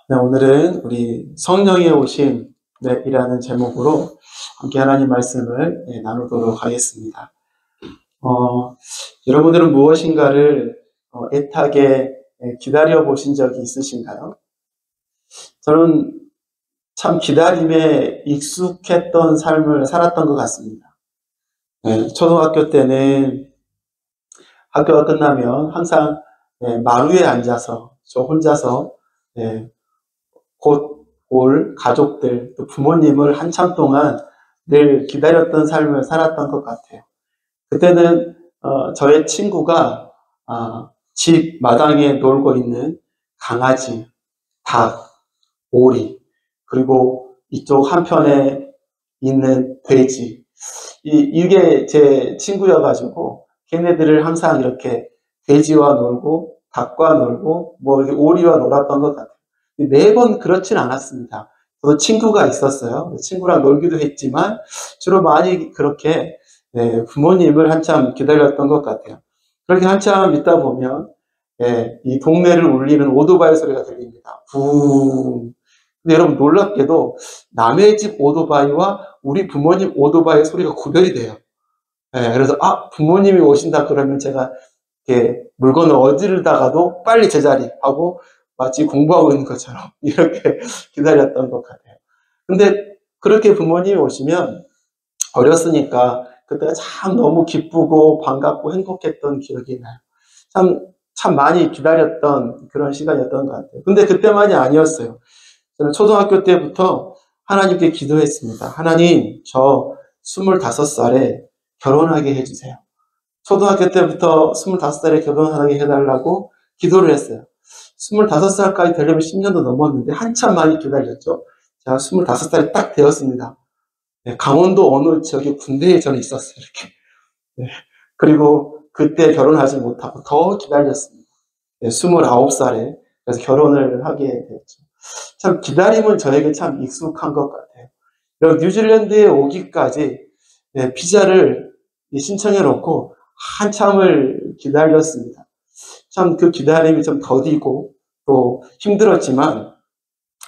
네, 오늘은 우리 성령의 오심 이라는 제목으로 함께 하나님 말씀을 나누도록 하겠습니다. 여러분들은 무엇인가를 애타게 기다려 보신 적이 있으신가요? 저는 참 기다림에 익숙했던 삶을 살았던 것 같습니다. 초등학교 때는 학교가 끝나면 항상 마루에 앉아서 저 혼자서 곧 올 가족들, 또 부모님을 한참 동안 늘 기다렸던 삶을 살았던 것 같아요. 그때는 저의 친구가 집 마당에 놀고 있는 강아지, 닭, 오리, 그리고 이쪽 한편에 있는 돼지, 이게 제 친구여가지고 걔네들을 항상 이렇게 돼지와 놀고 닭과 놀고 뭐 오리와 놀았던 것 같아요. 매번 그렇진 않았습니다. 저도 친구가 있었어요. 친구랑 놀기도 했지만 주로 많이 그렇게 부모님을 한참 기다렸던 것 같아요. 그렇게 한참 있다 보면 이 동네를 울리는 오토바이 소리가 들립니다. 붕. 근데 여러분 놀랍게도 남의 집 오토바이와 우리 부모님 오토바이 소리가 구별이 돼요. 그래서 부모님이 오신다 그러면 제가 이렇게 물건을 어디다가도 빨리 제자리 하고 마치 공부하고 있는 것처럼 이렇게 기다렸던 것 같아요. 근데 그렇게 부모님이 오시면 어렸으니까 그때가 참 너무 기쁘고 반갑고 행복했던 기억이 나요. 참 많이 기다렸던 그런 시간이었던 것 같아요. 근데 그때만이 아니었어요. 저는 초등학교 때부터 하나님께 기도했습니다. 하나님, 저 25살에 결혼하게 해주세요. 초등학교 때부터 25살에 결혼하게 해달라고 기도를 했어요. 25살까지 되려면 10년도 넘었는데 한참 많이 기다렸죠. 제가 25살이 딱 되었습니다. 강원도 어느 지역에 군대에 저는 있었어요. 이렇게. 그리고 그때 결혼하지 못하고 더 기다렸습니다. 29살에 그래서 결혼을 하게 됐죠. 참 기다림은 저에게 참 익숙한 것 같아요. 여기 뉴질랜드에 오기까지 비자를 신청해 놓고 한참을 기다렸습니다. 참 그 기다림이 좀 더디고 또 힘들었지만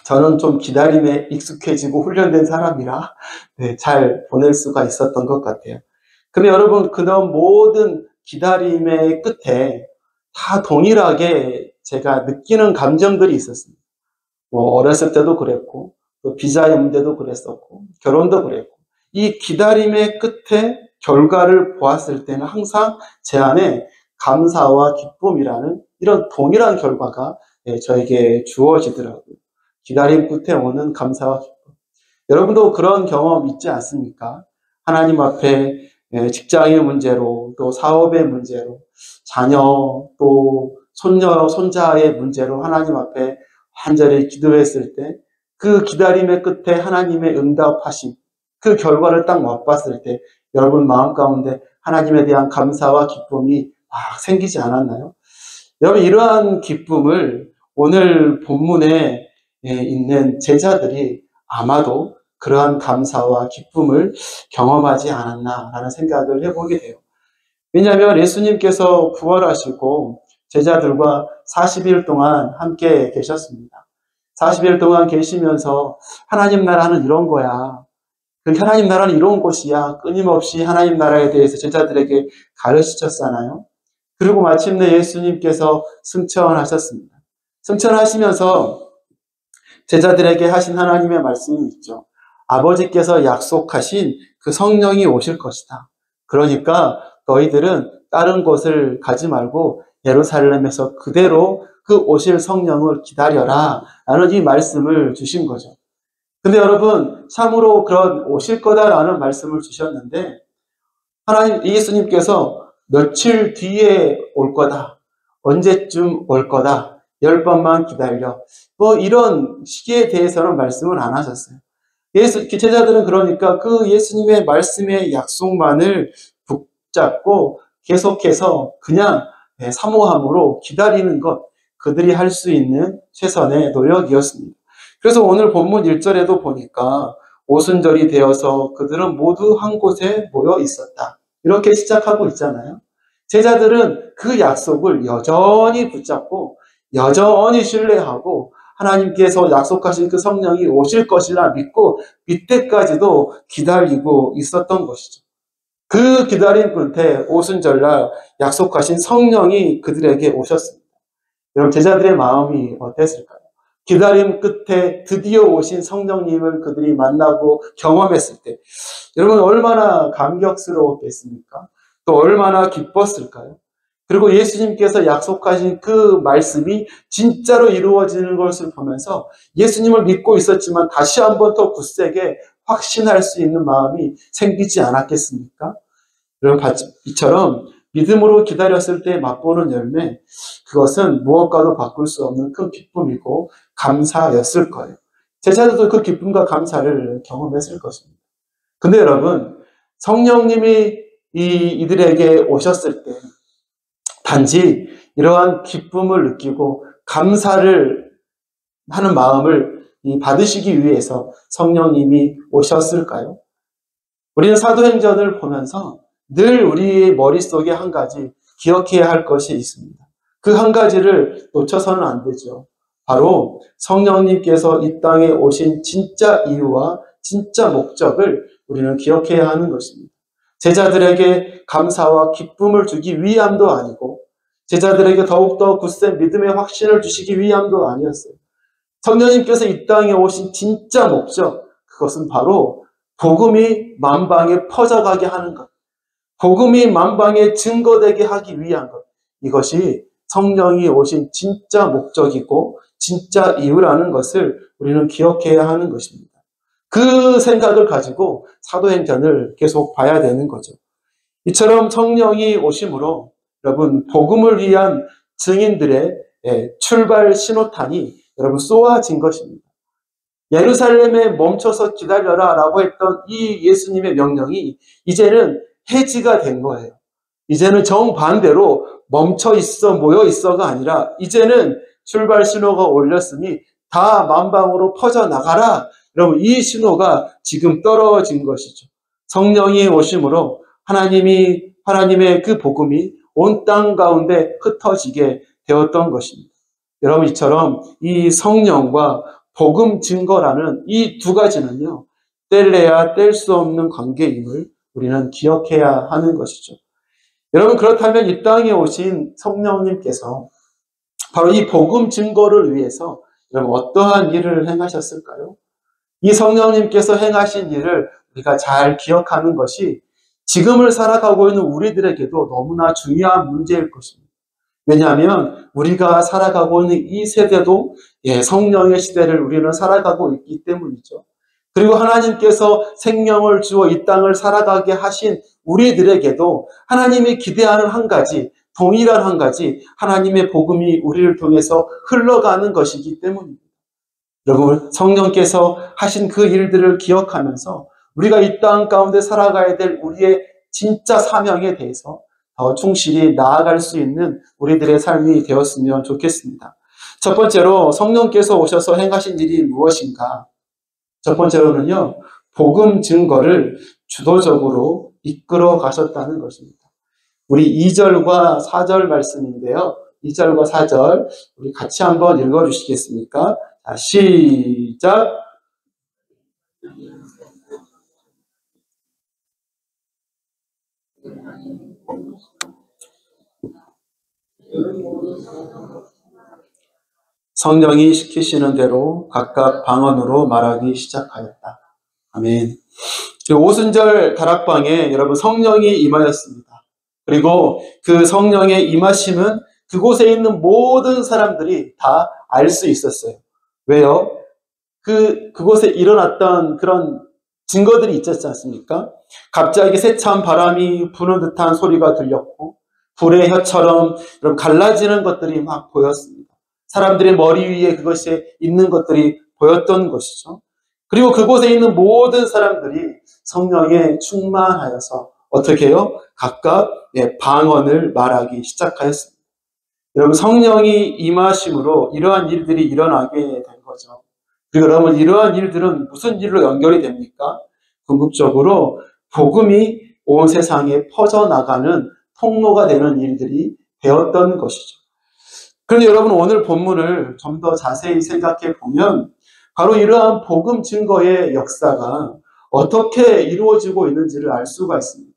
저는 좀 기다림에 익숙해지고 훈련된 사람이라 잘 보낼 수가 있었던 것 같아요. 근데 여러분 그런 모든 기다림의 끝에 다 동일하게 제가 느끼는 감정들이 있었습니다. 뭐 어렸을 때도 그랬고 또 비자의 문제도 그랬었고 결혼도 그랬고 이 기다림의 끝에 결과를 보았을 때는 항상 제 안에 감사와 기쁨이라는 이런 동일한 결과가 저에게 주어지더라고요. 기다림 끝에 오는 감사와 기쁨. 여러분도 그런 경험 있지 않습니까? 하나님 앞에 직장의 문제로 또 사업의 문제로 자녀 또 손녀 손자의 문제로 하나님 앞에 간절히 기도했을 때 그 기다림의 끝에 하나님의 응답하심 그 결과를 딱 맛봤을 때 여러분 마음 가운데 하나님에 대한 감사와 기쁨이 막 생기지 않았나요? 여러분 이러한 기쁨을 오늘 본문에 있는 제자들이 아마도 그러한 감사와 기쁨을 경험하지 않았나라는 생각을 해보게 돼요. 왜냐하면 예수님께서 부활하시고 제자들과 40일 동안 함께 계셨습니다. 40일 동안 계시면서 하나님 나라는 이런 거야. 하나님 나라는 이런 곳이야. 끊임없이 하나님 나라에 대해서 제자들에게 가르치셨잖아요. 그리고 마침내 예수님께서 승천하셨습니다. 승천하시면서 제자들에게 하신 하나님의 말씀이 있죠. 아버지께서 약속하신 그 성령이 오실 것이다. 그러니까 너희들은 다른 곳을 가지 말고 예루살렘에서 그대로 그 오실 성령을 기다려라 라는 이 말씀을 주신 거죠. 근데 여러분 참으로 그런 오실 거다라는 말씀을 주셨는데 하나님 예수님께서 며칠 뒤에 올 거다. 언제쯤 올 거다. 10번만 기다려. 뭐 이런 시기에 대해서는 말씀을 안 하셨어요. 제자들은 그러니까 그 예수님의 말씀의 약속만을 붙잡고 계속해서 그냥 사모함으로 기다리는 것, 그들이 할 수 있는 최선의 노력이었습니다. 그래서 오늘 본문 1절에도 보니까 오순절이 되어서 그들은 모두 한 곳에 모여 있었다. 이렇게 시작하고 있잖아요. 제자들은 그 약속을 여전히 붙잡고 여전히 신뢰하고 하나님께서 약속하신 그 성령이 오실 것이라 믿고 이때까지도 기다리고 있었던 것이죠. 그 기다림 끝에 오순절날 약속하신 성령이 그들에게 오셨습니다. 여러분, 제자들의 마음이 어땠을까요? 기다림 끝에 드디어 오신 성령님을 그들이 만나고 경험했을 때 여러분 얼마나 감격스러웠겠습니까? 또 얼마나 기뻤을까요? 그리고 예수님께서 약속하신 그 말씀이 진짜로 이루어지는 것을 보면서 예수님을 믿고 있었지만 다시 한번 더 굳세게 확신할 수 있는 마음이 생기지 않았겠습니까? 여러분, 이처럼 믿음으로 기다렸을 때 맛보는 열매, 그것은 무엇과도 바꿀 수 없는 큰 기쁨이고 감사였을 거예요. 제자들도 그 기쁨과 감사를 경험했을 것입니다. 근데 여러분, 성령님이 이들에게 오셨을 때 단지 이러한 기쁨을 느끼고 감사를 하는 마음을 받으시기 위해서 성령님이 오셨을까요? 우리는 사도행전을 보면서 늘 우리의 머릿속에 한 가지 기억해야 할 것이 있습니다. 그 한 가지를 놓쳐서는 안 되죠. 바로 성령님께서 이 땅에 오신 진짜 이유와 진짜 목적을 우리는 기억해야 하는 것입니다. 제자들에게 감사와 기쁨을 주기 위함도 아니고 제자들에게 더욱더 굳센 믿음의 확신을 주시기 위함도 아니었어요. 성령님께서 이 땅에 오신 진짜 목적, 그것은 바로 복음이 만방에 퍼져가게 하는 것, 복음이 만방에 증거되게 하기 위한 것, 이것이 성령이 오신 진짜 목적이고 진짜 이유라는 것을 우리는 기억해야 하는 것입니다. 그 생각을 가지고 사도행전을 계속 봐야 되는 거죠. 이처럼 성령이 오심으로 여러분 복음을 위한 증인들의 출발 신호탄이 여러분 쏘아진 것입니다. 예루살렘에 멈춰서 기다려라 라고 했던 이 예수님의 명령이 이제는 해지가 된 거예요. 이제는 정반대로 멈춰 있어 모여 있어가 아니라 이제는 출발 신호가 울렸으니 다 만방으로 퍼져나가라. 여러분 이 신호가 지금 떨어진 것이죠. 성령이 오심으로 하나님의 그 복음이 온 땅 가운데 흩어지게 되었던 것입니다. 여러분 이처럼 이 성령과 복음 증거라는 이 두 가지는요. 뗄래야 뗄 수 없는 관계임을 우리는 기억해야 하는 것이죠. 여러분 그렇다면 이 땅에 오신 성령님께서 바로 이 복음 증거를 위해서 여러분 어떠한 일을 행하셨을까요? 이 성령님께서 행하신 일을 우리가 잘 기억하는 것이 지금을 살아가고 있는 우리들에게도 너무나 중요한 문제일 것입니다. 왜냐하면 우리가 살아가고 있는 이 세대도 성령의 시대를 우리는 살아가고 있기 때문이죠. 그리고 하나님께서 생명을 주어 이 땅을 살아가게 하신 우리들에게도 하나님이 기대하는 한 가지, 동일한 한 가지, 하나님의 복음이 우리를 통해서 흘러가는 것이기 때문입니다. 여러분, 성령께서 하신 그 일들을 기억하면서 우리가 이 땅 가운데 살아가야 될 우리의 진짜 사명에 대해서 더 충실히 나아갈 수 있는 우리들의 삶이 되었으면 좋겠습니다. 첫 번째로 성령께서 오셔서 행하신 일이 무엇인가? 첫 번째로는요, 복음 증거를 주도적으로 이끌어 가셨다는 것입니다. 우리 2절과 4절 말씀인데요. 2절과 4절 우리 같이 한번 읽어주시겠습니까? 자, 시작! 성령이 시키시는 대로 각각 방언으로 말하기 시작하였다. 아멘. 오순절 다락방에 여러분 성령이 임하였습니다. 그리고 그 성령의 임하심은 그곳에 있는 모든 사람들이 다 알 수 있었어요. 왜요? 그곳에 일어났던 그런 증거들이 있었지 않습니까? 갑자기 세찬 바람이 부는 듯한 소리가 들렸고 불의 혀처럼 여러분 갈라지는 것들이 막 보였습니다. 사람들의 머리 위에 그것이 있는 것들이 보였던 것이죠. 그리고 그곳에 있는 모든 사람들이 성령에 충만하여서 어떻게 해요? 각각 방언을 말하기 시작하였습니다. 여러분 성령이 임하심으로 이러한 일들이 일어나게 된 거죠. 그리고 여러분 이러한 일들은 무슨 일로 연결이 됩니까? 궁극적으로 복음이 온 세상에 퍼져나가는 통로가 되는 일들이 되었던 것이죠. 그런데 여러분 오늘 본문을 좀 더 자세히 생각해 보면 바로 이러한 복음 증거의 역사가 어떻게 이루어지고 있는지를 알 수가 있습니다.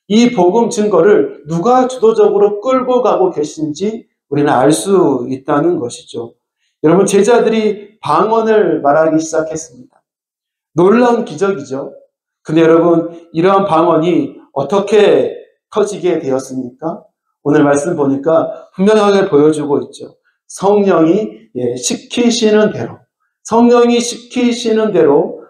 이 복음 증거를 누가 주도적으로 끌고 가고 계신지 우리는 알 수 있다는 것이죠. 여러분 제자들이 방언을 말하기 시작했습니다. 놀라운 기적이죠. 근데 여러분 이러한 방언이 어떻게 터지게 되었습니까? 오늘 말씀 보니까 분명하게 보여주고 있죠. 성령이 시키시는 대로, 성령이 시키시는 대로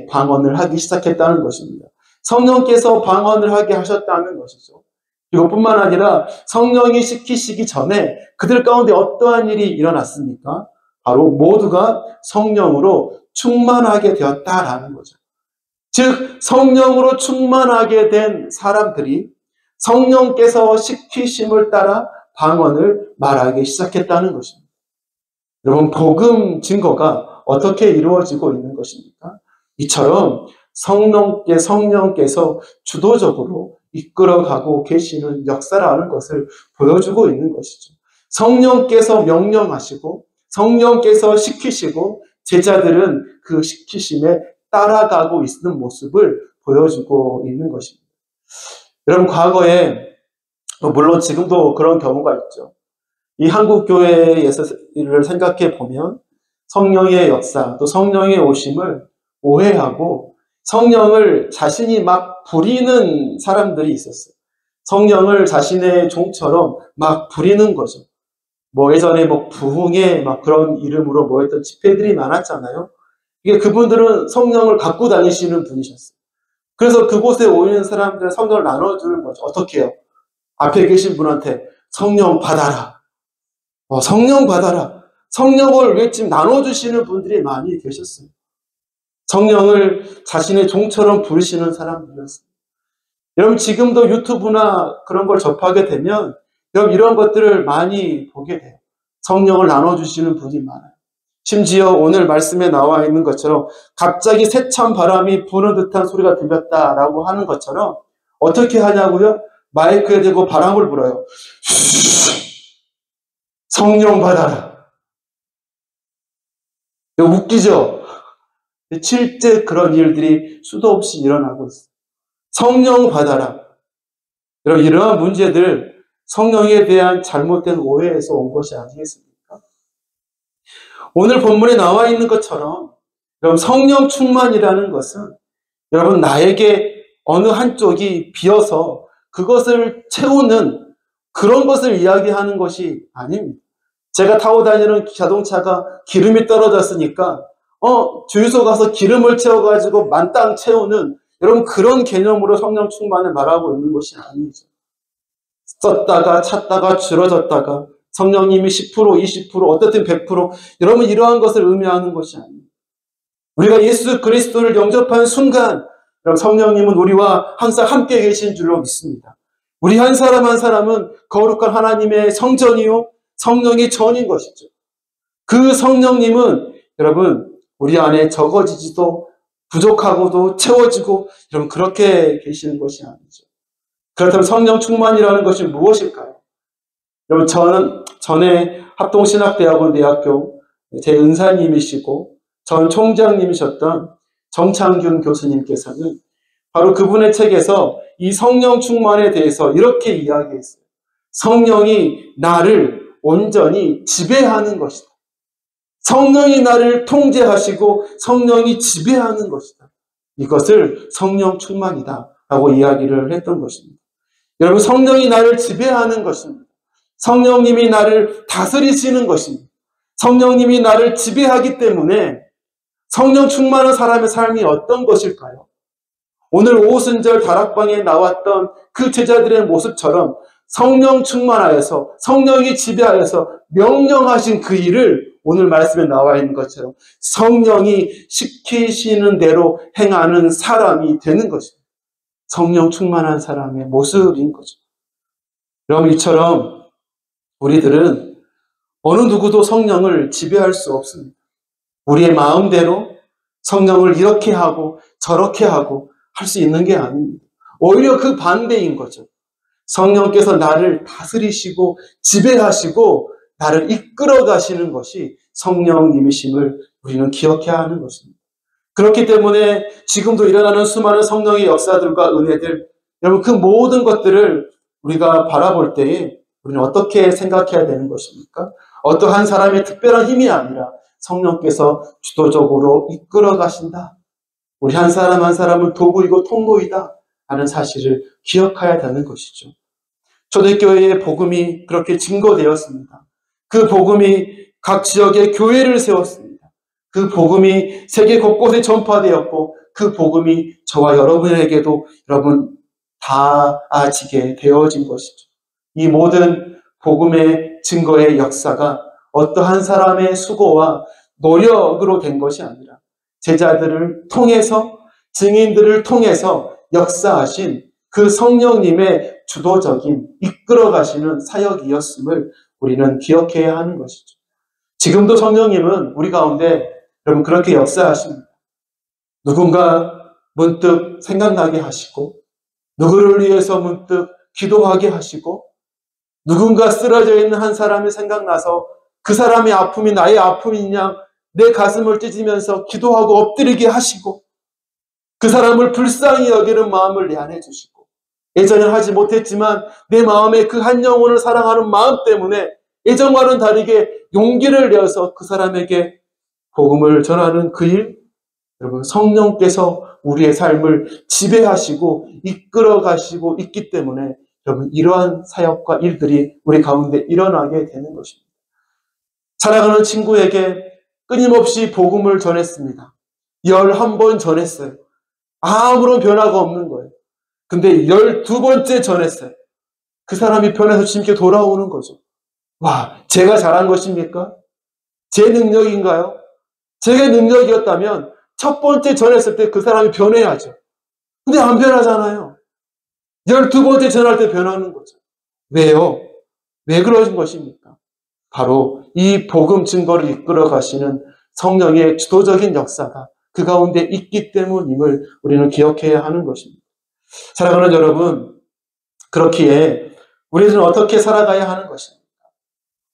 방언을 하기 시작했다는 것입니다. 성령께서 방언을 하게 하셨다는 것이죠. 이것뿐만 아니라 성령이 시키시기 전에 그들 가운데 어떠한 일이 일어났습니까? 바로 모두가 성령으로 충만하게 되었다라는 거죠. 즉 성령으로 충만하게 된 사람들이 성령께서 시키심을 따라 방언을 말하기 시작했다는 것입니다. 여러분 복음 증거가 어떻게 이루어지고 있는 것입니까? 이처럼 성령께서 주도적으로 이끌어가고 계시는 역사라는 것을 보여주고 있는 것이죠. 성령께서 명령하시고 성령께서 시키시고 제자들은 그 시키심에 따라가고 있는 모습을 보여주고 있는 것입니다. 여러분 과거에 물론 지금도 그런 경우가 있죠. 이 한국 교회에서를 생각해 보면 성령의 역사 또 성령의 오심을 오해하고 성령을 자신이 막 부리는 사람들이 있었어요. 성령을 자신의 종처럼 막 부리는 거죠. 예전에 부흥회 그런 이름으로 모였던 집회들이 많았잖아요. 이게 그분들은 성령을 갖고 다니시는 분이셨어요. 그래서 그곳에 오는 사람들 성령을 나눠주는 거죠. 어떻게 해요? 앞에 계신 분한테 성령 받아라. 성령 받아라. 성령을 외치면 나눠주시는 분들이 많이 계셨어요. 성령을 자신의 종처럼 부르시는 사람들이었어요. 여러분 지금도 유튜브나 그런 걸 접하게 되면 여러분 이런 것들을 많이 보게 돼요. 성령을 나눠주시는 분이 많아요. 심지어 오늘 말씀에 나와 있는 것처럼 갑자기 세찬 바람이 부는 듯한 소리가 들렸다라고 하는 것처럼 어떻게 하냐고요? 마이크에 대고 바람을 불어요. 성령 받아라. 이거 웃기죠? 실제 그런 일들이 수도 없이 일어나고 있어요. 성령 받아라. 여러분 이러한 문제들 성령에 대한 잘못된 오해에서 온 것이 아니겠습니까? 오늘 본문에 나와 있는 것처럼 여러분 성령 충만이라는 것은 여러분 나에게 어느 한쪽이 비어서 그것을 채우는 그런 것을 이야기하는 것이 아닙니다. 제가 타고 다니는 자동차가 기름이 떨어졌으니까 주유소 가서 기름을 채워가지고 만땅 채우는 여러분 그런 개념으로 성령 충만을 말하고 있는 것이 아니죠. 썼다가 찼다가 줄어졌다가 성령님이 10%, 20%, 어떻든 100% 여러분 이러한 것을 의미하는 것이 아닙니다. 우리가 예수 그리스도를 영접한 순간 여러분 성령님은 우리와 항상 함께 계신 줄로 믿습니다. 우리 한 사람 한 사람은 거룩한 하나님의 성전이요 성령의 전인 것이죠. 그 성령님은 여러분 우리 안에 적어지지도 부족하고도 채워지고 여러분 그렇게 계시는 것이 아니죠. 그렇다면 성령 충만이라는 것이 무엇일까요? 여러분 저는 전에 합동신학대학원 대학교 제 은사님이시고 전 총장님이셨던 정창균 교수님께서는 바로 그분의 책에서 이 성령 충만에 대해서 이렇게 이야기했어요. 성령이 나를 온전히 지배하는 것이다. 성령이 나를 통제하시고 성령이 지배하는 것이다. 이것을 성령 충만이다 라고 이야기를 했던 것입니다. 여러분 성령이 나를 지배하는 것입니다. 성령님이 나를 다스리시는 것입니다. 성령님이 나를 지배하기 때문에 성령 충만한 사람의 삶이 어떤 것일까요? 오늘 오순절 다락방에 나왔던 그 제자들의 모습처럼 성령 충만하여서 성령이 지배하여서 명령하신 그 일을 오늘 말씀에 나와 있는 것처럼 성령이 시키시는 대로 행하는 사람이 되는 것입니다. 성령 충만한 사람의 모습인 거죠. 여러분 이처럼 우리들은 어느 누구도 성령을 지배할 수 없습니다. 우리의 마음대로 성령을 이렇게 하고 저렇게 하고 할 수 있는 게 아닙니다. 오히려 그 반대인 거죠. 성령께서 나를 다스리시고 지배하시고 나를 이끌어 가시는 것이 성령님이심을 우리는 기억해야 하는 것입니다. 그렇기 때문에 지금도 일어나는 수많은 성령의 역사들과 은혜들, 여러분 그 모든 것들을 우리가 바라볼 때에 우리는 어떻게 생각해야 되는 것입니까? 어떠한 사람의 특별한 힘이 아니라 성령께서 주도적으로 이끌어 가신다. 우리 한 사람 한 사람은 도구이고 통로이다 하는 사실을 기억해야 되는 것이죠. 초대교회의 복음이 그렇게 증거되었습니다. 그 복음이 각 지역에 교회를 세웠습니다. 그 복음이 세계 곳곳에 전파되었고 그 복음이 저와 여러분에게도 여러분 닿아지게 되어진 것이죠. 이 모든 복음의 증거의 역사가 어떠한 사람의 수고와 노력으로 된 것이 아니라 제자들을 통해서 증인들을 통해서 역사하신 그 성령님의 주도적인 이끌어 가시는 사역이었음을 우리는 기억해야 하는 것이죠. 지금도 성령님은 우리 가운데 여러분 그렇게 역사하십니다. 누군가 문득 생각나게 하시고 누구를 위해서 문득 기도하게 하시고 누군가 쓰러져 있는 한 사람이 생각나서 그 사람의 아픔이 나의 아픔이냐 내 가슴을 찢으면서 기도하고 엎드리게 하시고 그 사람을 불쌍히 여기는 마음을 내안해 주시고 예전엔 하지 못했지만 내 마음에 그 한 영혼을 사랑하는 마음 때문에 예전과는 다르게 용기를 내어서 그 사람에게 복음을 전하는 그 일, 여러분 성령께서 우리의 삶을 지배하시고 이끌어 가시고 있기 때문에 여러분 이러한 사역과 일들이 우리 가운데 일어나게 되는 것입니다. 사랑하는 친구에게 끊임없이 복음을 전했습니다. 11번 전했어요. 아무런 변화가 없는 거예요. 근데 12번째 전했어요. 그 사람이 변해서 주님께 돌아오는 거죠. 와, 제가 잘한 것입니까? 제 능력인가요? 제 능력이었다면 첫 번째 전했을 때 그 사람이 변해야죠. 근데 안 변하잖아요. 12번째 전할 때 변하는 거죠. 왜요? 왜 그러신 것입니까? 바로 이 복음 증거를 이끌어 가시는 성령의 주도적인 역사가 그 가운데 있기 때문임을 우리는 기억해야 하는 것입니다. 사랑하는 여러분, 그렇기에 우리는 어떻게 살아가야 하는 것입니까?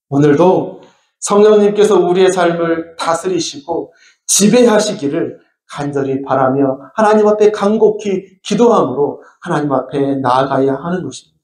오늘도 성령님께서 우리의 삶을 다스리시고 지배하시기를 간절히 바라며 하나님 앞에 간곡히 기도함으로 하나님 앞에 나아가야 하는 것입니다.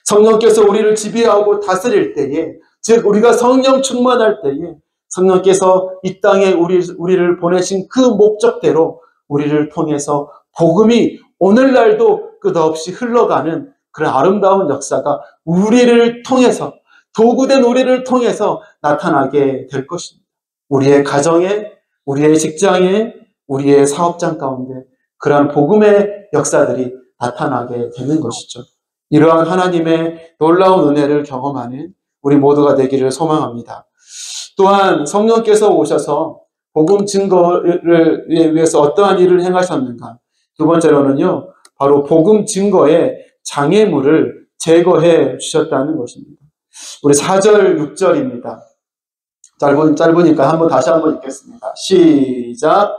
성령께서 우리를 지배하고 다스릴 때에, 즉 우리가 성령 충만할 때에 성령께서 이 땅에 우리를 보내신 그 목적대로 우리를 통해서 복음이 오늘날도 끝없이 흘러가는 그런 아름다운 역사가 우리를 통해서, 도구된 우리를 통해서 나타나게 될 것입니다. 우리의 가정에, 우리의 직장에, 우리의 사업장 가운데 그러한 복음의 역사들이 나타나게 되는 것이죠. 이러한 하나님의 놀라운 은혜를 경험하는 우리 모두가 되기를 소망합니다. 또한 성령께서 오셔서 복음 증거를 위해서 어떠한 일을 행하셨는가? 두 번째로는요, 바로 복음 증거의 장애물을 제거해 주셨다는 것입니다. 우리 4절, 6절입니다. 짧으니까 다시 한번 읽겠습니다. 시작.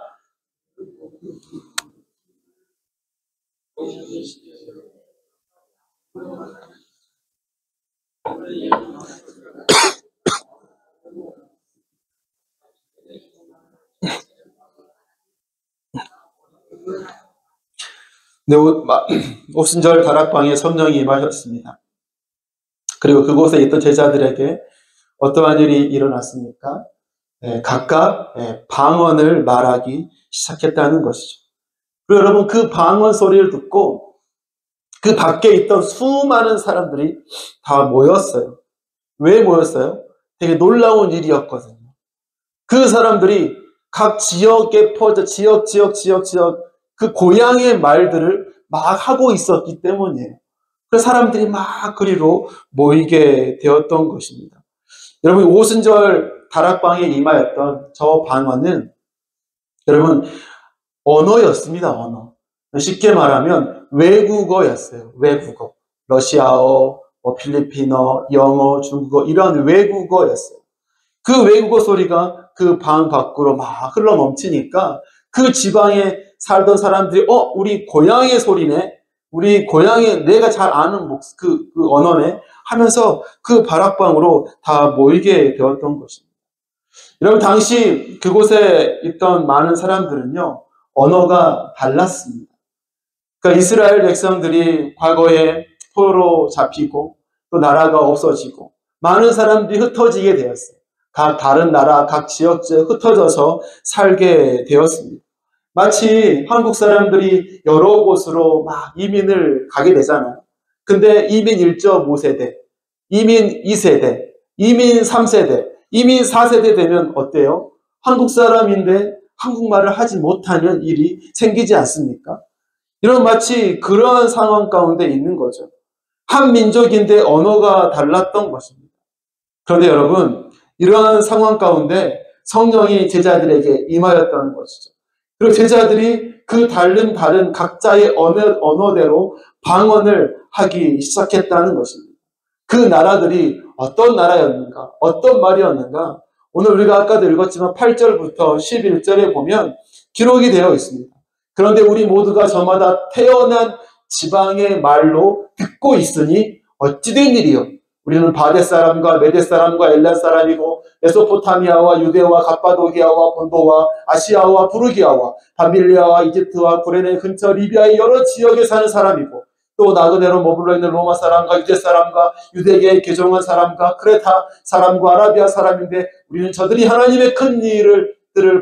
네, 오순절 다락방에 성령이 임하셨습니다. 그리고 그곳에 있던 제자들에게 어떠한 일이 일어났습니까? 각각 방언을 말하기 시작했다는 것이죠. 그리고 여러분 그 방언 소리를 듣고 그 밖에 있던 수많은 사람들이 다 모였어요. 왜 모였어요? 되게 놀라운 일이었거든요. 그 사람들이 각 지역에 퍼져 지역 그 고향의 말들을 막 하고 있었기 때문이에요. 그 사람들이 막 그리로 모이게 되었던 것입니다. 여러분 오순절 다락방에 임하였던 저 방언은 여러분 언어였습니다. 언어. 쉽게 말하면 외국어였어요. 외국어. 러시아어, 필리핀어, 영어, 중국어 이런 외국어였어요. 그 외국어 소리가 그 방 밖으로 막 흘러 넘치니까 그 지방에 살던 사람들이 우리 고향의 소리네. 우리 고향에 내가 잘 아는 그 언어네 하면서 그 바락방으로 다 모이게 되었던 것입니다. 여러분, 당시 그곳에 있던 많은 사람들은요, 언어가 달랐습니다. 그러니까 이스라엘 백성들이 과거에 포로로 잡히고 또 나라가 없어지고 많은 사람들이 흩어지게 되었어요. 각 다른 나라, 각 지역에 흩어져서 살게 되었습니다. 마치 한국 사람들이 여러 곳으로 막 이민을 가게 되잖아요. 근데 이민 1.5세대, 이민 2세대, 이민 3세대, 이민 4세대 되면 어때요? 한국 사람인데 한국말을 하지 못하는 일이 생기지 않습니까? 이런 마치 그러한 상황 가운데 있는 거죠. 한 민족인데 언어가 달랐던 것입니다. 그런데 여러분, 이러한 상황 가운데 성령이 제자들에게 임하였다는 것이죠. 그리고 제자들이 그 다른 각자의 언어대로 방언을 하기 시작했다는 것입니다. 그 나라들이 어떤 나라였는가, 어떤 말이었는가, 오늘 우리가 아까도 읽었지만 8절부터 11절에 보면 기록이 되어 있습니다. 그런데 우리 모두가 저마다 태어난 지방의 말로 듣고 있으니 어찌 된 일이요? 우리는 바데 사람과 메데 사람과 엘란 사람이고 메소포타미아와 유대와 갑바도기아와 본도와 아시아와 부르기아와 바밀리아와 이집트와 구레네 근처 리비아의 여러 지역에 사는 사람이고 또 나그네로 머물러 있는 로마 사람과 유대 사람과 유대계에 개종한 사람과 크레타 사람과 아라비아 사람인데 우리는 저들이 하나님의 큰 일을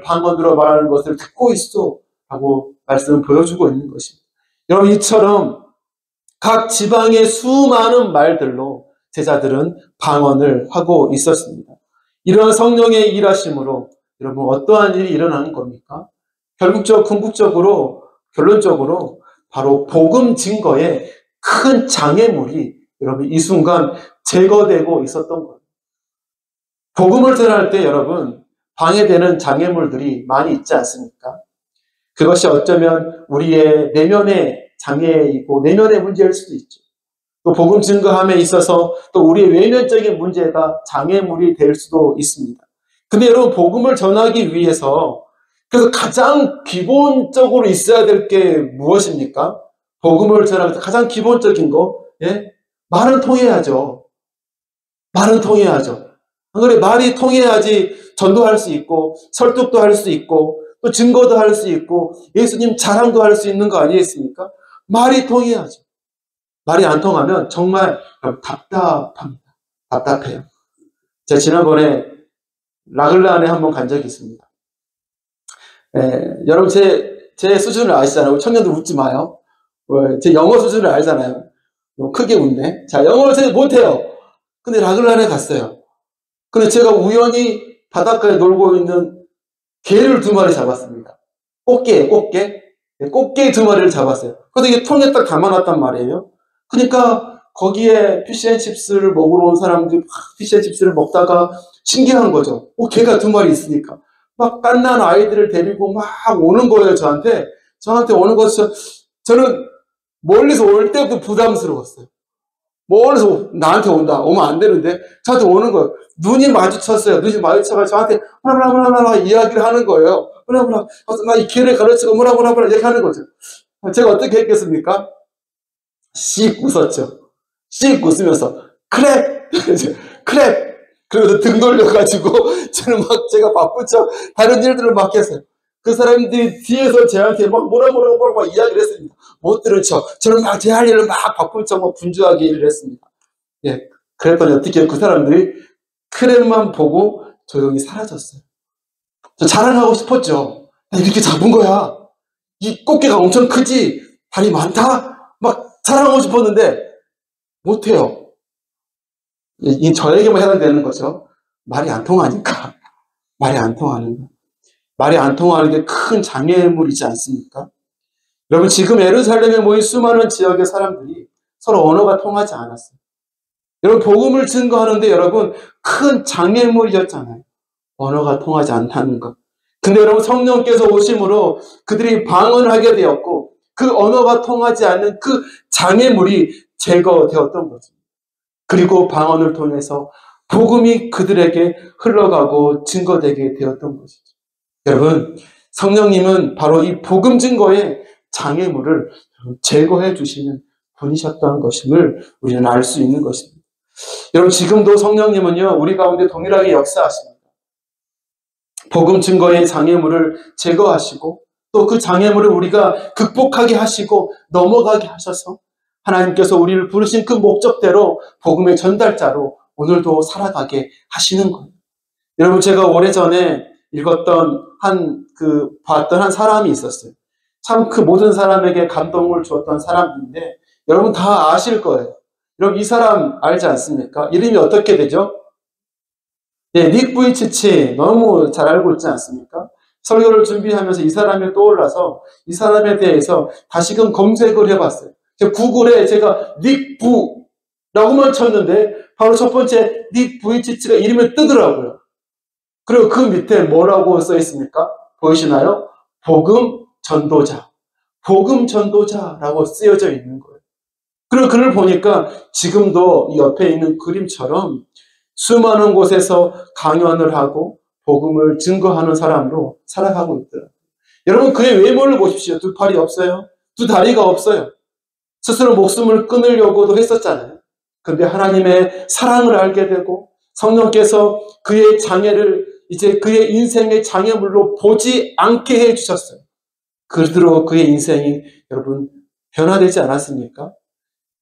방언으로 말하는 것을 듣고 있어 하고 말씀을 보여주고 있는 것입니다. 여러분, 이처럼 각 지방의 수많은 말들로 제자들은 방언을 하고 있었습니다. 이러한 성령의 일하심으로 여러분 어떠한 일이 일어나는 겁니까? 궁극적으로 결론적으로 바로 복음 증거에 큰 장애물이 여러분 이 순간 제거되고 있었던 거예요. 복음을 전할 때 여러분 방해되는 장애물들이 많이 있지 않습니까? 그것이 어쩌면 우리의 내면의 장애이고 내면의 문제일 수도 있죠. 또 복음 증거함에 있어서 또 우리의 외면적인 문제가 장애물이 될 수도 있습니다. 근데 여러분 복음을 전하기 위해서 그래서 가장 기본적으로 있어야 될 게 무엇입니까? 복음을 전하면서 가장 기본적인 거, 예? 말은 통해야죠. 말은 통해야죠. 안 그래? 말이 통해야지 전도할 수 있고 설득도 할 수 있고 또 증거도 할 수 있고 예수님 자랑도 할 수 있는 거 아니겠습니까? 말이 통해야죠. 말이 안 통하면 정말 답답합니다. 답답해요. 제가 지난번에 라글란에 한번 간 적이 있습니다. 여러분 제 수준을 아시잖아요. 청년들 웃지 마요. 제 영어 수준을 알잖아요. 크게 웃네. 자, 영어를 제가 못해요. 근데 라글란에 갔어요. 근데 제가 우연히 바닷가에 놀고 있는 개를 2마리 잡았습니다. 꽃게 2마리를 잡았어요. 근데 이게 통에 딱 담아놨단 말이에요. 그러니까 거기에 피시앤칩스를 먹으러 온 사람들이 막 피시앤칩스를 먹다가 신기한 거죠. 개가 2마리 있으니까. 막 갓난 아이들을 데리고 막 오는 거예요, 저한테 오는 것이 저는 멀리서 올 때부터 부담스러웠어요. 멀리서 나한테 오면 안 되는데 저한테 오는 거예요. 눈이 마주쳤어요. 눈이 마주쳐서 저한테 뭐라 이야기를 하는 거예요. 나 이 길을 가르치고 뭐라 이렇게 하는 거죠. 제가 어떻게 했겠습니까? 씩 웃었죠. 씩 웃으면서 크랩 그러면서 등 돌려가지고 저는 막 제가 바쁜 척 다른 일들을 막 했어요. 그 사람들이 뒤에서 저한테 막 뭐라 이야기를 했습니다. 못 들은 척. 저는 막 제 할 일을 막 바쁜 척 막 분주하게 일을 했습니다. 예. 그랬더니 어떻게 그 사람들이 크랩만 보고 조용히 사라졌어요. 저 자랑하고 싶었죠. 이렇게 잡은 거야. 이 꽃게가 엄청 크지? 다리 많다? 막 자랑하고 싶었는데 못해요. 이 저에게만 해당되는 거죠. 말이 안 통하니까. 말이 안 통하는 거. 말이 안 통하는 게 큰 장애물이지 않습니까? 여러분, 지금 예루살렘에 모인 수많은 지역의 사람들이 서로 언어가 통하지 않았어요. 여러분, 복음을 증거하는데 여러분 큰 장애물이었잖아요. 언어가 통하지 않다는 것. 근데 여러분 성령께서 오심으로 그들이 방언을 하게 되었고 그 언어가 통하지 않는 그 장애물이 제거되었던 거죠. 그리고 방언을 통해서 복음이 그들에게 흘러가고 증거되게 되었던 것이죠. 여러분, 성령님은 바로 이 복음 증거의 장애물을 제거해 주시는 분이셨다는 것임을 우리는 알 수 있는 것입니다. 여러분, 지금도 성령님은요, 우리 가운데 동일하게 역사하십니다. 복음 증거의 장애물을 제거하시고 또 그 장애물을 우리가 극복하게 하시고 넘어가게 하셔서 하나님께서 우리를 부르신 그 목적대로 복음의 전달자로 오늘도 살아가게 하시는 거예요. 여러분, 제가 오래전에 읽었던 봤던 한 사람이 있었어요. 참 그 모든 사람에게 감동을 주었던 사람인데 여러분 다 아실 거예요. 여러분, 이 사람 알지 않습니까? 이름이 어떻게 되죠? 네, 닉 부이치치 너무 잘 알고 있지 않습니까? 설교를 준비하면서 이 사람이 떠올라서 이 사람에 대해서 다시금 검색을 해봤어요. 구글에 제가 닉 부라고만 쳤는데 바로 첫 번째 닉 부이치치가 이름이 뜨더라고요. 그리고 그 밑에 뭐라고 써 있습니까? 보이시나요? 복음 전도자. 복음 전도자라고 쓰여져 있는 거예요. 그리고 그를 보니까 지금도 이 옆에 있는 그림처럼 수많은 곳에서 강연을 하고 복음을 증거하는 사람으로 살아가고 있더라고요. 여러분, 그의 외모를 보십시오. 두 팔이 없어요. 두 다리가 없어요. 스스로 목숨을 끊으려고도 했었잖아요. 그런데 하나님의 사랑을 알게 되고 성령께서 그의 장애를 이제 그의 인생의 장애물로 보지 않게 해주셨어요. 그대로 그의 인생이 여러분 변화되지 않았습니까?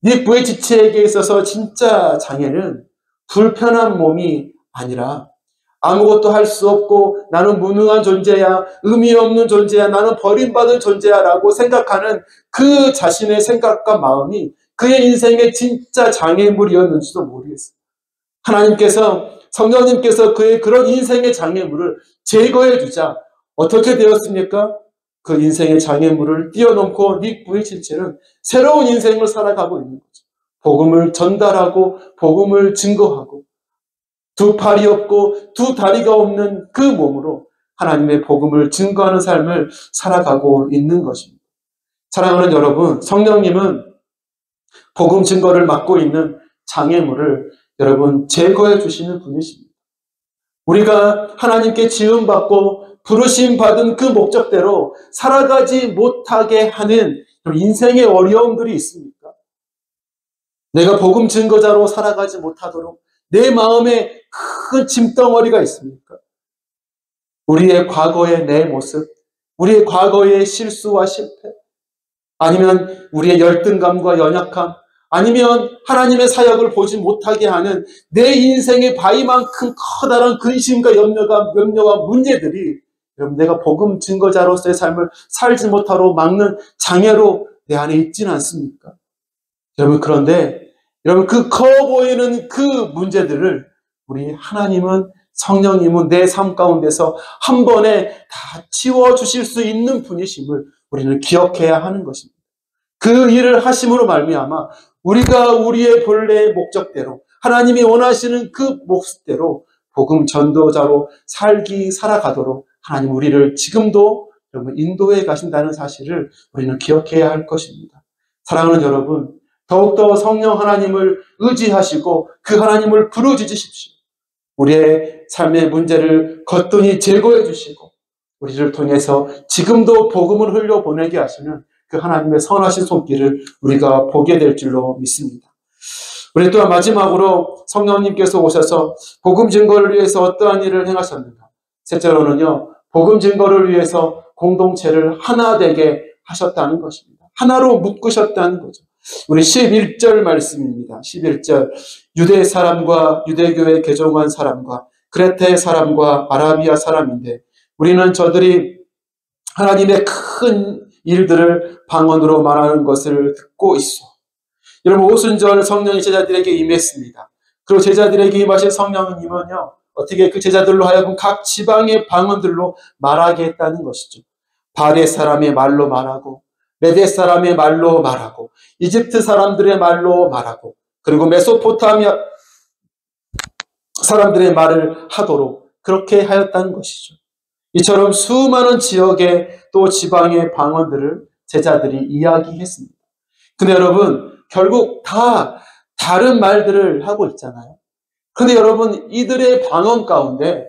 닉 부이치치에게 있어서 진짜 장애는 불편한 몸이 아니라 아무것도 할 수 없고 나는 무능한 존재야, 의미 없는 존재야, 나는 버림받은 존재야 라고 생각하는 그 자신의 생각과 마음이 그의 인생의 진짜 장애물이었는지도 모르겠어요. 하나님께서, 성령님께서 그의 그런 인생의 장애물을 제거해 주자 어떻게 되었습니까? 그 인생의 장애물을 뛰어넘고 닉 부이치치는 새로운 인생을 살아가고 있는 거죠. 복음을 전달하고 복음을 증거하고 두 팔이 없고 두 다리가 없는 그 몸으로 하나님의 복음을 증거하는 삶을 살아가고 있는 것입니다. 사랑하는 여러분, 성령님은 복음 증거를 맡고 있는 장애물을 여러분 제거해 주시는 분이십니다. 우리가 하나님께 지음받고 부르심 받은 그 목적대로 살아가지 못하게 하는 인생의 어려움들이 있습니까? 내가 복음 증거자로 살아가지 못하도록 내 마음에 큰 짐덩어리가 있습니까? 우리의 과거의 내 모습, 우리의 과거의 실수와 실패, 아니면 우리의 열등감과 연약함, 아니면 하나님의 사역을 보지 못하게 하는 내 인생의 바위만큼 커다란 근심과 염려와 문제들이 여러분 내가 복음 증거자로서의 삶을 살지 못하도록 막는 장애로 내 안에 있지는 않습니까? 여러분, 그런데 여러분 그 커 보이는 그 문제들을 우리 하나님은, 성령님은 내 삶 가운데서 한 번에 다 치워주실 수 있는 분이심을 우리는 기억해야 하는 것입니다. 그 일을 하심으로 말미암아 우리가 우리의 본래의 목적대로 하나님이 원하시는 그 모습대로 복음 전도자로 살아가도록 하나님 우리를 지금도 여러분 인도해 가신다는 사실을 우리는 기억해야 할 것입니다. 사랑하는 여러분, 더욱더 성령 하나님을 의지하시고 그 하나님을 부르짖으십시오. 우리의 삶의 문제를 거뜬히 제거해 주시고 우리를 통해서 지금도 복음을 흘려보내게 하시는 그 하나님의 선하신 손길을 우리가 보게 될 줄로 믿습니다. 우리 또한 마지막으로 성령님께서 오셔서 복음 증거를 위해서 어떠한 일을 행하셨는가? 셋째로는요, 복음 증거를 위해서 공동체를 하나 되게 하셨다는 것입니다. 하나로 묶으셨다는 거죠. 우리 11절 말씀입니다. 11절, 유대 사람과 유대교에 개종한 사람과 크레테 사람과 아라비아 사람인데 우리는 저들이 하나님의 큰 일들을 방언으로 말하는 것을 듣고 있어. 여러분, 오순절 성령이 제자들에게 임했습니다. 그리고 제자들에게 임하신 성령님은요, 어떻게 그 제자들로 하여금 각 지방의 방언들로 말하게 했다는 것이죠. 바데 사람의 말로 말하고, 메데 사람의 말로 말하고, 이집트 사람들의 말로 말하고, 그리고 메소포타미아 사람들의 말을 하도록 그렇게 하였다는 것이죠. 이처럼 수많은 지역의 또 지방의 방언들을 제자들이 이야기했습니다. 근데 여러분, 결국 다 다른 말들을 하고 있잖아요. 근데 여러분, 이들의 방언 가운데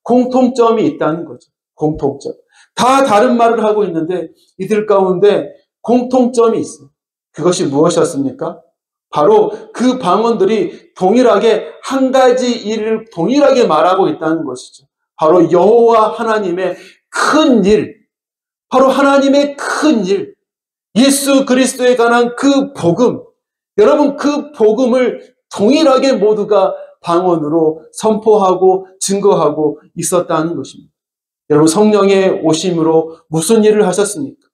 공통점이 있다는 거죠. 공통점. 다 다른 말을 하고 있는데 이들 가운데 공통점이 있어요. 그것이 무엇이었습니까? 바로 그 방언들이 동일하게 한 가지 일을 동일하게 말하고 있다는 것이죠. 바로 여호와 하나님의 큰 일, 바로 하나님의 큰 일, 예수 그리스도에 관한 그 복음, 여러분 그 복음을 동일하게 모두가 방언으로 선포하고 증거하고 있었다는 것입니다. 여러분 성령의 오심으로 무슨 일을 하셨습니까?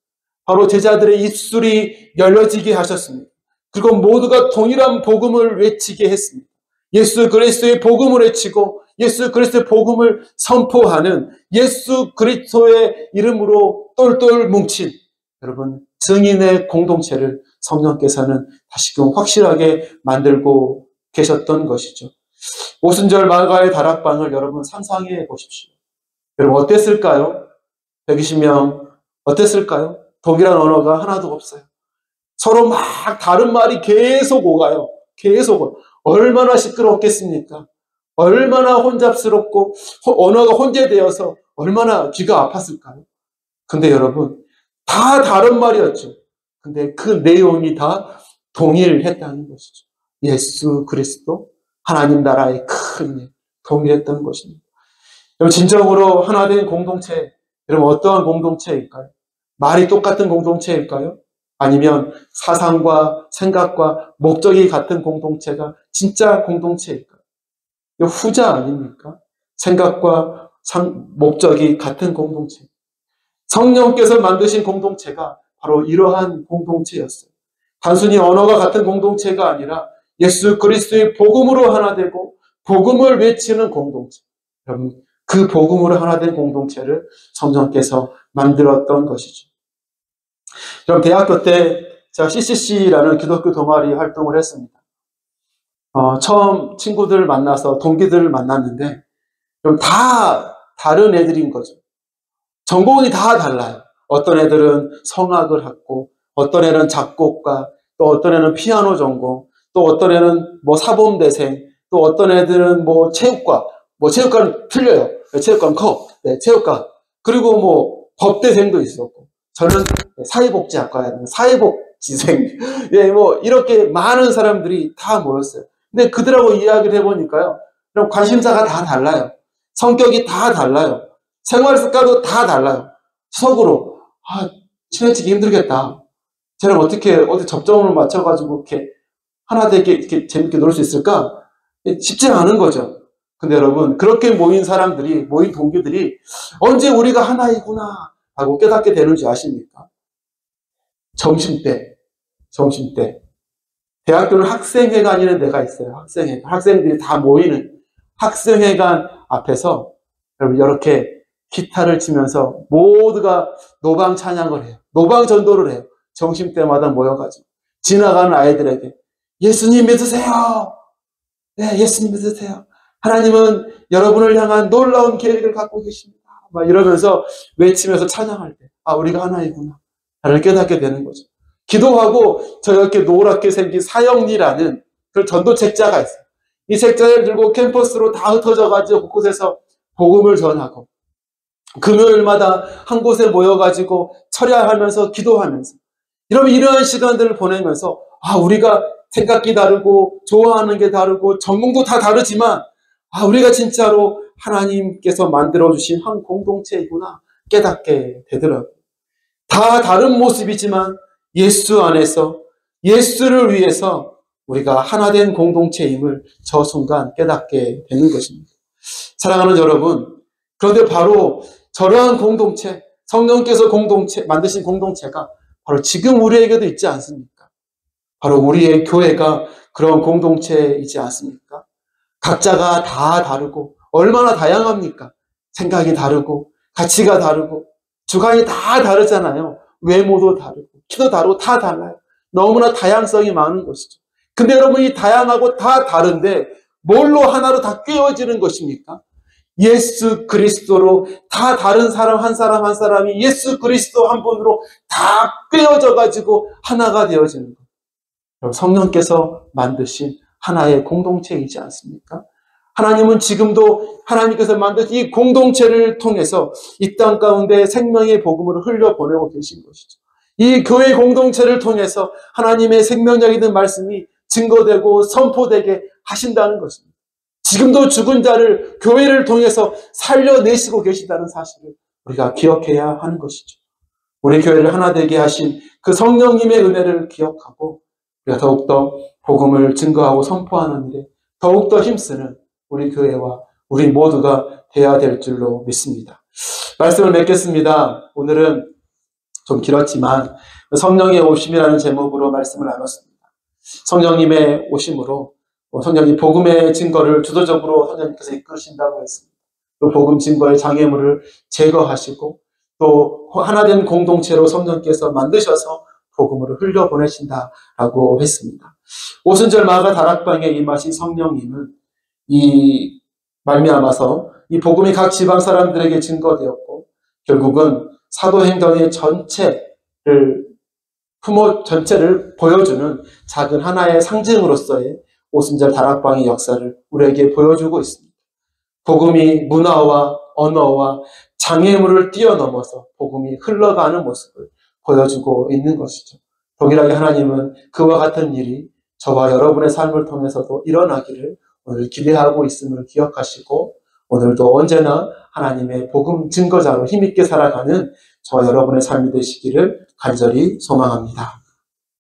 바로 제자들의 입술이 열려지게 하셨습니다. 그리고 모두가 동일한 복음을 외치게 했습니다. 예수 그리스도의 복음을 외치고 예수 그리스도의 복음을 선포하는 예수 그리스도의 이름으로 똘똘 뭉친 여러분 증인의 공동체를 성령께서는 다시금 확실하게 만들고 계셨던 것이죠. 오순절 마가의 다락방을 여러분 상상해 보십시오. 여러분 어땠을까요? 120명 어땠을까요? 동일한 언어가 하나도 없어요. 서로 막 다른 말이 계속 오가요. 계속 얼마나 시끄럽겠습니까? 얼마나 혼잡스럽고 언어가 혼재되어서 얼마나 귀가 아팠을까요? 근데 여러분 다 다른 말이었죠. 근데 그 내용이 다 동일했다는 것이죠. 예수 그리스도 하나님 나라의 큰 일, 동일했던 것입니다. 여러분 진정으로 하나된 공동체, 여러분 어떠한 공동체일까요? 말이 똑같은 공동체일까요? 아니면 사상과 생각과 목적이 같은 공동체가 진짜 공동체일까요? 이거 후자 아닙니까? 생각과 목적이 같은 공동체. 성령께서 만드신 공동체가 바로 이러한 공동체였어요. 단순히 언어가 같은 공동체가 아니라 예수 그리스도의 복음으로 하나 되고 복음을 외치는 공동체. 여러분 그 복음으로 하나 된 공동체를 성령께서 만들었던 것이죠. 여러분 대학교 때 제가 CCC라는 기독교 동아리 활동을 했습니다. 처음 친구들을 만나서 동기들을 만났는데 그럼 다 다른 애들인 거죠. 전공이 다 달라요. 어떤 애들은 성악을 했고 어떤 애는 작곡가, 또 어떤 애는 피아노 전공, 또 어떤 애는 뭐 사범대생, 또 어떤 애들은 뭐 체육과, 뭐 체육과는 틀려요. 체육과는 커. 네, 체육과. 그리고 뭐 법대생도 있었고 저는 사회복지학과였는데 사회복지생. 예, 뭐 이렇게 많은 사람들이 다 모였어요. 근데 그들하고 이야기를 해보니까요. 그럼 관심사가 다 달라요. 성격이 다 달라요. 생활 습관도 다 달라요. 속으로 친해지기 힘들겠다. 쟤랑 어떻게 어디 접점을 맞춰가지고 이렇게 하나 되게 이렇게 재밌게 놀 수 있을까? 쉽지 않은 거죠. 근데 여러분 그렇게 모인 사람들이 모인 동기들이 언제 우리가 하나이구나 하고 깨닫게 되는지 아십니까? 점심때 대학교는 학생회관이라는 데가 있어요. 학생회관. 학생들이 다 모이는 학생회관 앞에서 여러분 이렇게 기타를 치면서 모두가 노방 찬양을 해요. 노방 전도를 해요. 점심때마다 모여가지고 지나가는 아이들에게 예수님 믿으세요. 네, 예수님 믿으세요. 하나님은 여러분을 향한 놀라운 계획을 갖고 계십니다. 막 이러면서 외치면서 찬양할 때 우리가 하나이구나 나를 깨닫게 되는 거죠. 기도하고 저렇게 노랗게 생긴 사형리라는 그 전도 책자가 있어요. 이 책자를 들고 캠퍼스로 다 흩어져가지고 곳곳에서 복음을 전하고 금요일마다 한 곳에 모여가지고 철야하면서 기도하면서 이러한 시간들을 보내면서 우리가 생각이 다르고 좋아하는 게 다르고 전공도 다 다르지만 우리가 진짜로 하나님께서 만들어주신 한 공동체이구나 깨닫게 되더라고요. 다 다른 모습이지만 예수 안에서 예수를 위해서 우리가 하나된 공동체임을 저 순간 깨닫게 되는 것입니다. 사랑하는 여러분, 그런데 바로 저러한 공동체, 성령께서 만드신 공동체가 바로 지금 우리에게도 있지 않습니까? 바로 우리의 교회가 그런 공동체이지 않습니까? 각자가 다 다르고 얼마나 다양합니까? 생각이 다르고 가치가 다르고 주관이 다 다르잖아요. 외모도 다르고 키도 다르고 다 달라요. 너무나 다양성이 많은 것이죠. 근데 여러분 이 다양하고 다 다른데 뭘로 하나로 다 꿰어지는 것입니까? 예수 그리스도로 다 다른 사람 한 사람이 예수 그리스도 한 분으로 다 꿰어져 가지고 하나가 되어지는 것. 성령께서 만드신 하나의 공동체이지 않습니까? 하나님은 지금도 하나님께서 만드신 이 공동체를 통해서 이 땅 가운데 생명의 복음을 흘려보내고 계신 것이죠. 이 교회 공동체를 통해서 하나님의 생명력이든 말씀이 증거되고 선포되게 하신다는 것입니다. 지금도 죽은 자를 교회를 통해서 살려내시고 계신다는 사실을 우리가 기억해야 하는 것이죠. 우리 교회를 하나 되게 하신 그 성령님의 은혜를 기억하고 우리가 더욱더 복음을 증거하고 선포하는 일에 더욱더 힘쓰는 우리 교회와 우리 모두가 되어야 될 줄로 믿습니다. 말씀을 맺겠습니다. 오늘은 좀 길었지만 성령의 오심이라는 제목으로 말씀을 나눴습니다. 성령님의 오심으로 성령님 복음의 증거를 주도적으로 성령님께서 이끄신다고 했습니다. 또 복음 증거의 장애물을 제거하시고 또 하나된 공동체로 성령께서 만드셔서 복음을 흘려보내신다라고 했습니다. 오순절 마가 다락방에 임하신 성령님은 이 말미암아서 이 복음이 각 지방 사람들에게 증거되었고 결국은 사도행전의 전체를 보여주는 작은 하나의 상징으로서의 오순절 다락방의 역사를 우리에게 보여주고 있습니다. 복음이 문화와 언어와 장애물을 뛰어넘어서 복음이 흘러가는 모습을 보여주고 있는 것이죠. 동일하게 하나님은 그와 같은 일이 저와 여러분의 삶을 통해서도 일어나기를 오늘 기대하고 있음을 기억하시고 오늘도 언제나 하나님의 복음 증거자로 힘있게 살아가는 저와 여러분의 삶이 되시기를 간절히 소망합니다.